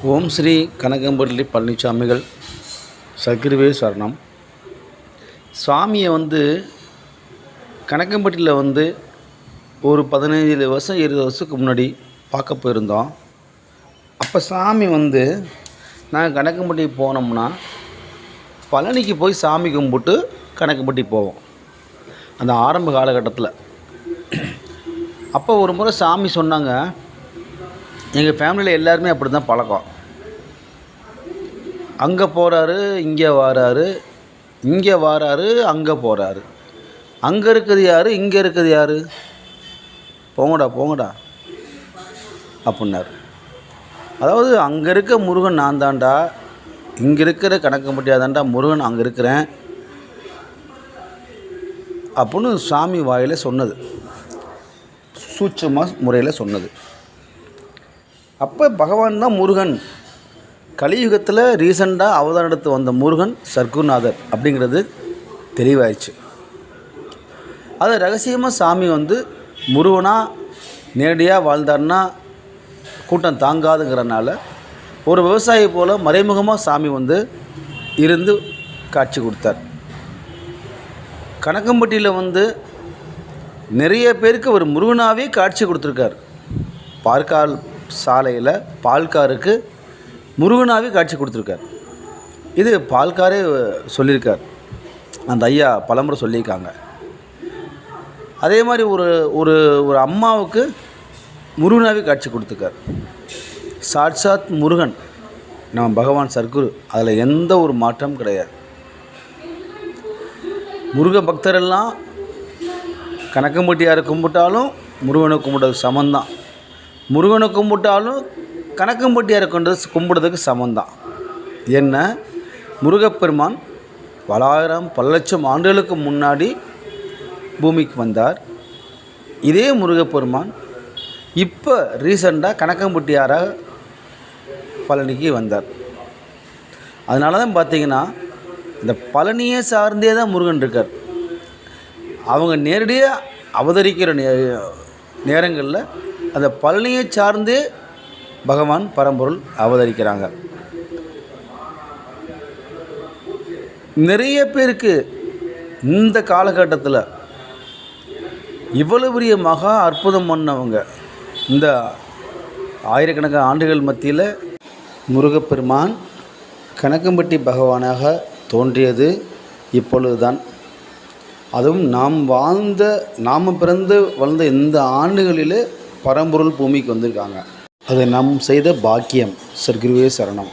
ஓம் ஸ்ரீ கனகம்பள்ளி பழனிசாமிகள் சர்க்குருவே சரணம். சுவாமியை கனகம்பட்டியில் ஒரு 15 வருஷம் 20 வருஷத்துக்கு முன்னாடி பார்க்க போயிருந்தோம். அப்போ சாமி நாங்கள் கனகம்பட்டி போனோம்னா பழனிக்கு போய் சாமி கும்பிட்டு கனகம்பட்டி போவோம். அந்த ஆரம்ப காலகட்டத்தில் அப்போ ஒரு முறை சாமி சொன்னாங்க, எங்கள் ஃபேமிலியில் எல்லாருமே அப்படி தான் பழக்கம். அங்கே போகிறாரு, இங்கே வாராரு, இங்கே வாராரு, அங்கே போகிறாரு. அங்கே இருக்கிறது யார், இங்கே இருக்கிறது யார், போங்கடா போங்கடா அப்படின்னாரு. அதாவது அங்கே இருக்க முருகன் நான் தாண்டா, இங்கே இருக்கிற கனகம்பட்டியாதாண்டா முருகன் அங்கே இருக்கிறேன் அப்படின்னு சாமி வாயில் சொன்னது, சூட்சமாக முறையில் சொன்னது. அப்போ பகவான் தான் முருகன். கலியுகத்தில் ரீசெண்டாக அவதாரம் எடுத்து வந்த முருகன் சர்க்குருநாதர் அப்படிங்கிறது தெளிவாயிடுச்சு. அது ரகசியமாக சாமி முருகனாக நேரடியாக வாழ்ந்தார்னா கூட்டம் தாங்காதுங்கிறனால ஒரு விவசாயி போல் மறைமுகமாக சாமி இருந்து காட்சி கொடுத்தார். கனகம்பட்டியில் நிறைய பேருக்கு ஒரு முருகனாகவே காட்சி கொடுத்துருக்கார். பார்க்கால் சாலையில் பால்காருக்கு முருகனாகவே காட்சி கொடுத்துருக்கார். இது பால்காரே சொல்லியிருக்கார், அந்த ஐயா பலமுறை சொல்லியிருக்காங்க. அதே மாதிரி ஒரு ஒரு ஒரு அம்மாவுக்கு முருகனாகவே காட்சி கொடுத்துருக்கார். சாட்சாத் முருகன் நம்ம பகவான் சர்க்குரு, அதில் எந்த ஒரு மாற்றமும் கிடையாது. முருக பக்தரெல்லாம் கனகம்பட்டியாரை கும்பிட்டாலும் முருகனை கும்பிட்றது சமந்தான், முருகனை கும்பிட்டாலும் கனகம்பட்டியாரை கும்பிடுறதுக்கு சமந்தான். என்ன, முருகப்பெருமான் பல லட்சம் ஆண்டுகளுக்கு முன்னாடி பூமிக்கு வந்தார். இதே முருகப்பெருமான் இப்போ ரீசெண்டாக கனகம்பட்டியாராக பழனிக்கு வந்தார். அதனால தான் பார்த்திங்கன்னா இந்த பழனியை சார்ந்தே தான் முருகன் இருக்கார். அவங்க நேரடியாக அவதரிக்கிற நேரங்களில் அந்த பழனியை சார்ந்தே பகவான் பரம்பொருள் அவதரிக்கிறாங்க. நிறைய பேருக்கு இந்த காலகட்டத்தில் இவ்வளவு பெரிய மகா அற்புதம் பண்ணவங்க இந்த ஆயிரக்கணக்கான ஆண்டுகள் மத்தியில் முருகப்பெருமான் கனகம்பட்டி பகவானாக தோன்றியது இப்பொழுதுதான். அதுவும் நாம் பிறந்து வளர்ந்த இந்த ஆண்டுகளிலே பரம்பொருள் பூமிக்கு வந்திருக்காங்க. அது நாம் செய்த பாக்கியம். சர்க்குருவே சரணம்.